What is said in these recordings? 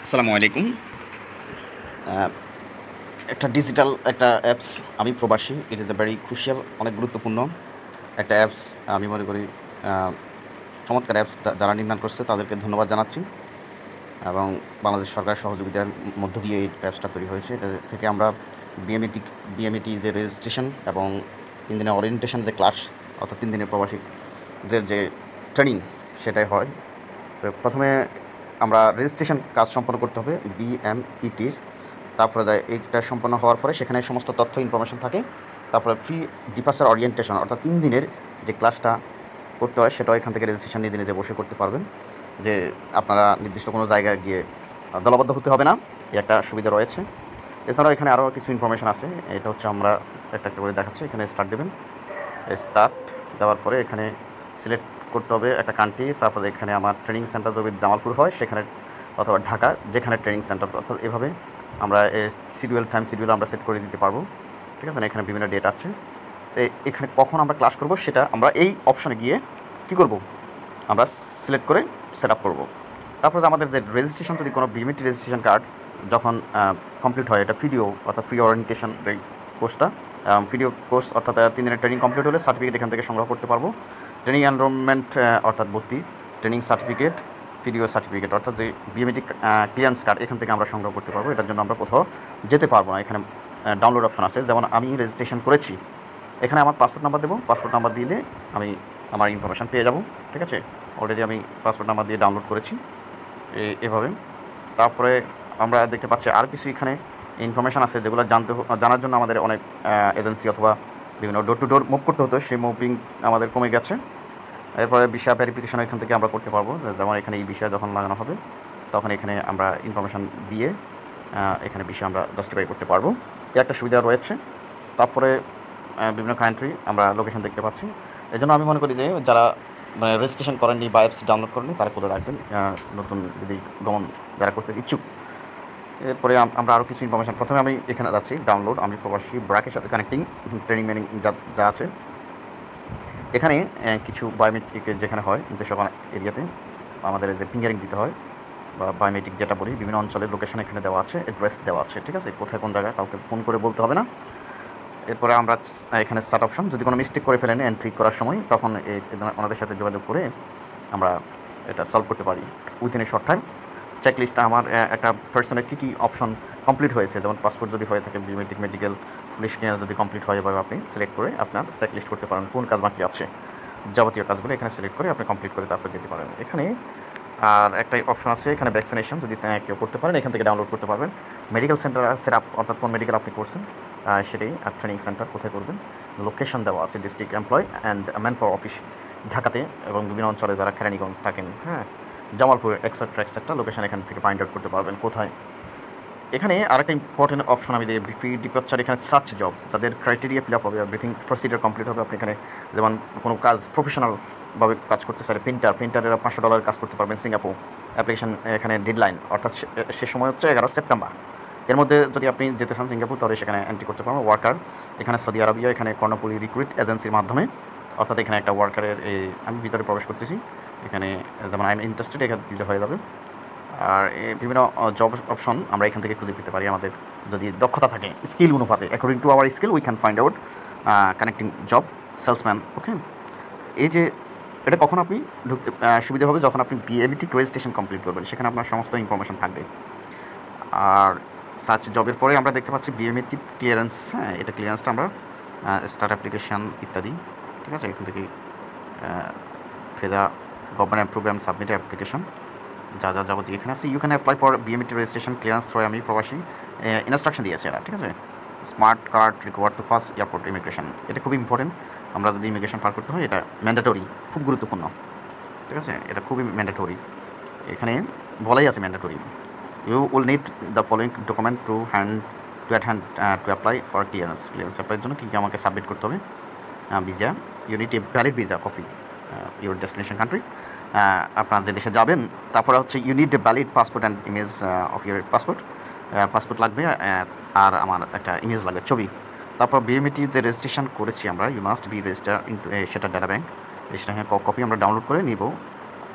আসসালামু আলাইকুম। একটা ডিজিটাল একটা অ্যাপস, আমি প্রবাসী, it is a very crucial, অনেক গুরুত্বপূর্ণ একটা অ্যাপস। আমি মনে করি চমৎকার অ্যাপস যারা নির্মাণ করছে তাদেরকে ধন্যবাদ জানাচ্ছি, এবং বাংলাদেশ সরকারের সহযোগিতার মধ্য দিয়ে এই অ্যাপসটা তৈরি হয়েছে। এটা থেকে আমরা বিএমএটি বিএমএটি যে রেজিস্ট্রেশন এবং 3 দিনের ওরিয়েন্টেশন যে ক্লাস, অর্থাৎ 3 দিনের প্রবাসীদের যে ট্রেনিং, সেটাই হয়। তো প্রথমে আমরা রেজিস্ট্রেশন কাজ সম্পন্ন করতে হবে বিএমইটির। তারপরে এইটা সম্পন্ন হওয়ার পরে সেখানে সমস্ত তথ্য ইনফরমেশন থাকে। তারপরে ফ্রি ডিপার্চার ওরিয়েন্টেশন, অর্থাৎ 3 দিনের যে ক্লাসটা করতে হয় সেটাও এখান থেকে রেজিস্ট্রেশন নিজে নিজে বসে করতে পারবেন। যে আপনারা নির্দিষ্ট কোনো জায়গায় গিয়ে দলবদ্ধ হতে হবে না, এই একটা সুবিধা রয়েছে। এছাড়াও এখানে আরও কিছু ইনফরমেশান আছে, এটা হচ্ছে আমরা একটা করে দেখাচ্ছি। এখানে স্টার্ট দেবেন, স্টার্ট দেওয়ার পরে এখানে সিলেক্ট করতে হবে একটা কান্ট্রি। তারপরে এখানে আমার ট্রেনিং সেন্টার যদি জামালপুর হয় সেখানে, অথবা ঢাকা, যেখানে ট্রেনিং সেন্টার, অর্থাৎ এভাবে আমরা টাইম শিডিউল আমরা সেট করে দিতে পারবো। ঠিক আছে না, এখানে বিভিন্ন ডেট আছে। তো এখানে কখন আমরা ক্লাস করব সেটা আমরা এই অপশনে গিয়ে কী করব, আমরা সিলেক্ট করে সেট আপ করবো। তারপরে আমাদের যে রেজিস্ট্রেশন, যদি কোনো বিএমইটি রেজিস্ট্রেশন কার্ড যখন কমপ্লিট হয়, এটা ভিডিও অর্থাৎ ফ্রি ওরিয়েন্টেশন এই কোর্সটা, ভিডিও কোর্স অর্থাৎ 3 দিনের ট্রেনিং কমপ্লিট হলে সার্টিফিকেট এখান থেকে সংগ্রহ করতে পারবো। ট্রেনিং এনরোলমেন্ট অর্থাৎ ভর্তি, ট্রেনিং সার্টিফিকেট, ভিডিও সার্টিফিকেট অর্থাৎ যে বিএমইটি ক্লিয়ারেন্স কার্ড এখান থেকে আমরা সংগ্রহ করতে পারবো। এটার জন্য আমরা কোথাও যেতে পারবো না, এখানে ডাউনলোড অপশন আছে। যেমন আমি রেজিস্ট্রেশন করেছি, এখানে আমার পাসপোর্ট নাম্বার দেবো, পাসপোর্ট নাম্বার দিলে আমি আমার ইনফরমেশান পেয়ে যাব। ঠিক আছে, অলরেডি আমি পাসপোর্ট নাম্বার দিয়ে ডাউনলোড করেছি এভাবে। তারপরে আমরা দেখতে পাচ্ছি আর কিছু এখানে ইনফরমেশান আছে যেগুলো জানার জন্য আমাদের অনেক এজেন্সি অথবা বিভিন্ন ডোর টু ডোর মুভ করতে হতো, সেই মুভিং আমাদের কমে গেছে। এরপরে ভিসা ভেরিফিকেশন এখান থেকে আমরা করতে পারবো। যেমন এখানে এই ভিসা যখন লাগানো হবে তখন এখানে আমরা ইনফরমেশান দিয়ে এখানে ভিসা আমরা জাস্টিফাই করতে পারবো, এর একটা সুবিধা রয়েছে। তারপরে বিভিন্ন কান্ট্রি আমরা লোকেশন দেখতে পাচ্ছি। এই জন্য আমি মনে করি যে যারা রেজিস্ট্রেশন করেননি বা অ্যাপস ডাউনলোড করেননি তারা করে রাখবেন, নতুন বিদেশ গমন যারা করতে ইচ্ছুক। এরপরে আমরা আরও কিছু ইনফরমেশান, প্রথমে আমি এখানে যাচ্ছি ডাউনলোড, আমি প্রবাসী ব্র্যাকের সাথে কানেক্টিং ট্রেনিং ম্যানিং যা আছে এখানে কিছু বায়োমেট্রিক যেখানে হয়, যেসব এরিয়াতে আমাদের যে ফিঙ্গারিং দিতে হয় বা বায়োমেট্রিক যেটা বলি, বিভিন্ন অঞ্চলের লোকেশন এখানে দেওয়া আছে, অ্যাড্রেস দেওয়া আছে। ঠিক আছে, কোথায় কোন জায়গায় কাউকে ফোন করে বলতে হবে না। এরপরে আমরা এখানে সার্ট অপশন, যদি কোনো মিস্টেক করে ফেলেন এন্ট্রি করার সময় তখন ওনাদের সাথে যোগাযোগ করে আমরা এটা সলভ করতে পারি উইথিন এ শর্ট টাইম। চেকলিস্টটা আমার একটা পার্সনের কী কী অপশন কমপ্লিট হয়েছে, যেমন পাসপোর্ট যদি হয়ে থাকে, বিওমেট্রিক, মেডিকেল, পুলিশ ক্লিয়ারেন্স যদি কমপ্লিট হয়, এভাবে আপনি সিলেক্ট করে আপনার চেকলিস্ট করতে পারেন কোন কাজ বাকি আছে, যাবতীয় কাজগুলো এখানে সিলেক্ট করে আপনি কমপ্লিট করে তারপরে যেতে পারেন। এখানে আর একটা অপশন আছে এখানে ভ্যাকসিনেশন, যদি কেউ করতে পারেন এখান থেকে ডাউনলোড করতে পারবেন। মেডিকেল সেন্টার সেট আপ, অর্থাৎ কোন মেডিকেল আপনি করছেন সেটাই, আর ট্রেনিং সেন্টার কোথায় করবেন, লোকেশন দেওয়া আছে, district employment and manpower office ঢাকাতে এবং বিভিন্ন অঞ্চলে যারা কেরানীগঞ্জ থাকেন, হ্যাঁ, জামালপুর এক্সেট্রা লোকেশন এখান থেকে ফাইন্ড আউট করতে পারবেন কোথায়। এখানে আরেকটা ইম্পর্টেন্ট অপশন আমি দিই, ফ্রি ডিপার্চার, এখানে সার্চ জব, যাদের ক্রাইটেরিয়া ফিল আপ হবে, এভরিথিং প্রসিডিওর কমপ্লিট হবে। আপনি এখানে যেমন কোনো কাজ প্রফেশনালভাবে কাজ করতে চাইলে প্রিন্টারের $500 কাজ করতে পারবেন সিঙ্গাপুর। অ্যাপ্লিকেশন এখানে ডেডলাইন অর্থাৎ সে সময় হচ্ছে 11 সেপ্টেম্বর। এর মধ্যে যদি আপনি যেতে চান সিঙ্গাপুর তাহলে সেখানে এন্ট্রি করতে পারবেন। ওয়ার্কার এখানে সৌদি আরবিয়া, এখানে কর্ণপুরী রিক্রুইট এজেন্সির মাধ্যমে, অর্থাৎ এখানে একটা ওয়ার্কারের আমি ভিতরে প্রবেশ করতেছি, এখানে যেমন আই এম ইন্টারেস্টেড এখানে দিলে হয়ে যাবে। আর বিভিন্ন জব অপশন আমরা এখান থেকে খুঁজে পেতে পারি আমাদের যদি দক্ষতা থাকে, স্কিল অনুপাতে, according to our skill we can find out connecting job, salesman. Okay, এই যে এটা কখন আপনি ঢুকতে সুবিধা হবে, যখন আপনি বিএমইটি রেজিস্ট্রেশন কমপ্লিট করবেন, সেখানে আপনার সমস্ত ইনফরমেশন থাকবে। আর সার্চ জবের পরে আমরা দেখতে পাচ্ছি বিএমইটি ক্লিয়ারেন্স, হ্যাঁ, এটা ক্লিয়ারেন্সটা আমরা স্টার্ট অ্যাপ্লিকেশান ইত্যাদি। ঠিক আছে, এখান থেকে ফেদা গভর্নমেন্ট প্রোগ্রাম সাবমিট অ্যাপ্লিকেশন যা যাবতীয় এখানে আছে। You can apply for BMET registration clearance through Ami Probashi, instruction দিয়েছে এরা। ঠিক আছে, smart card required to pass airport immigration, এটা খুব ইম্পর্টেন্ট। আমরা যদি ইমিগ্রেশন পার করতে হয় এটা ম্যান্ডেটরি, খুব গুরুত্বপূর্ণ। ঠিক আছে, এটা খুবই ম্যান্ডেটরি, এখানে বলাই আছে mandatory. You will need the following document to apply for clearance অ্যাপ্লাইয়ের জন্য কী কী আমাকে সাবমিট করতে হবে, visa, you need a valid visa copy your destination country, আপনার যে দেশে যাবেন। তারপরে হচ্ছে you need a valid passport and image of your passport লাগবে, আর আমার একটা ইমেজ লাগবে, ছবি। তারপর বিএমইটি যে রেজিস্ট্রেশন করেছি আমরা, you must be register into সেটা ডাটা ব্যাঙ্ক, সেটা কপি আমরা ডাউনলোড করে নিব।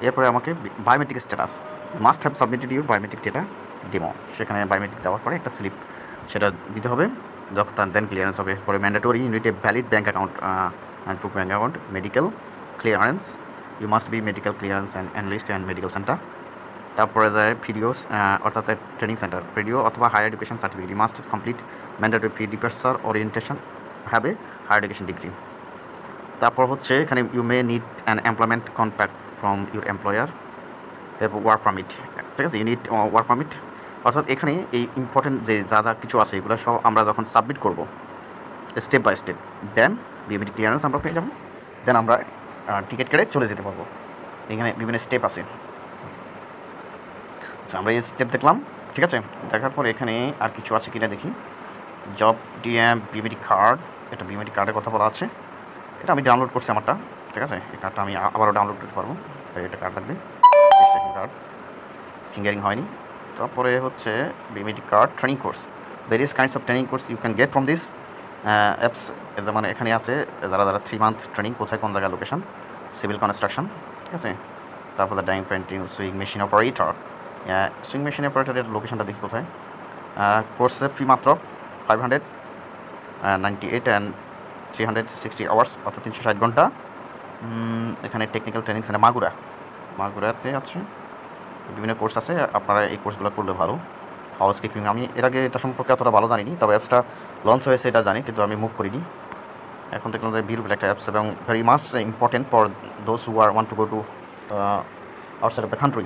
এরপরে আমাকে biometric status, must have submitted your biometric data demo, সেখানে বায়োমেট্রিক দেওয়ার পরে একটা স্লিপ সেটা দিতে হবে, যখন দেন ক্লিয়ারেন্স হবে। এরপরে mandatory unit a valid bank account and proof bank account, medical clearance, you must be medical clearance and analyst and medical centre. তারপরে যায় ভিডিওস অর্থাৎ ট্রেনিং সেন্টার, ভিডিও অথবা higher education certificate, you must complete mandatory pre departure orientation, have a higher education degree. তারপর হচ্ছে এখানে you may need an employment contract from your employer, এরপর work permit, ঠিক আছে, ইউনিট ওয়ার্ক পারমিট। অর্থাৎ এখানে এই ইম্পর্টেন্ট যে যা যা কিছু আছে এগুলো সব আমরা যখন সাবমিট করব step by step, then BMT clearance আমরা পেয়ে যাব, দেন আমরা টিকিট কেটে চলে যেতে পারবো। এখানে বিভিন্ন স্টেপ আছে। আচ্ছা, আমরা এই স্টেপ দেখলাম, ঠিক আছে। দেখার পরে এখানে আর কিছু আছে কিনা দেখি। জব ডিএম বিএমটি কার্ড, এটা বিএমটি কার্ডের কথা বলা আছে, এটা আমি ডাউনলোড করছি আমারটা, ঠিক আছে। এই কার্ডটা আমি আবারও ডাউনলোড করতে পারবো, এটা কার্ড লাগবে, রেজিস্ট্রেশন কার্ড, ফিঙ্গারিং হয়নি। তারপরে হচ্ছে BMT card training course, various kinds of training course you can get from this apps. মানে এখানে আছে যারা 3 মান্থ ট্রেনিং, কোথায় কোন জায়গায় লোকেশন, সিভিল কনস্ট্রাকশন, ঠিক আছে। তারপরে dyeing painting, sewing machine operator, sewing machine অপারেটরের লোকেশনটা দেখি কোথায়। কোর্সে ফি মাত্র 598 অ্যান্ড 360 আওয়ার্স, অর্থাৎ 360 ঘন্টা। এখানে টেকনিক্যাল ট্রেনিং সেন্টার মাগুরাতে আছে, বিভিন্ন কোর্স আছে, আপনারা এই কোর্সগুলো করলে ভালো। হাউস কিপিং, আমি এর আগে এটা সম্পর্কে অতটা ভালো জানিনি, তবে অ্যাপসটা লঞ্চ হয়েছে এটা জানি, কিন্তু আমি মুভ করিনি। এখন দেখলাম যে বিউটিফুল একটা অ্যাপস এবং very much important for those who are want to go to outside of the country.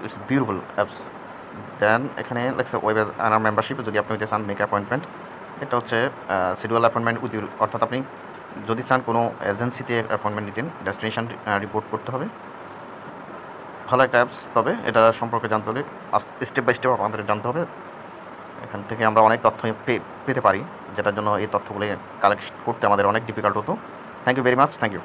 It's beautiful apps. Then এখানে লেখছে ওয়েব আনার মেম্বারশিপ, যদি আপনি চান মেক অ্যাপয়েন্টমেন্ট, এটা হচ্ছে শিডিউল অ্যাপয়েন্টমেন্ট উইথ ইউর, অর্থাৎ আপনি যদি চান কোনো এজেন্সিতে অ্যাপয়েন্টমেন্ট নিতেন, ডেস্টিনেশন রিপোর্ট করতে হবে। ভালো একটা অ্যাপস, তবে এটা সম্পর্কে জানতে হলে স্টেপ বাই স্টেপ আমাদের জানতে হবে। এখান থেকে আমরা অনেক তথ্য পেতে পারি, যেটার জন্য এই তথ্যগুলি কালেক্ট করতে আমাদের অনেক ডিফিকাল্ট হতো। Thank you very much, thank you.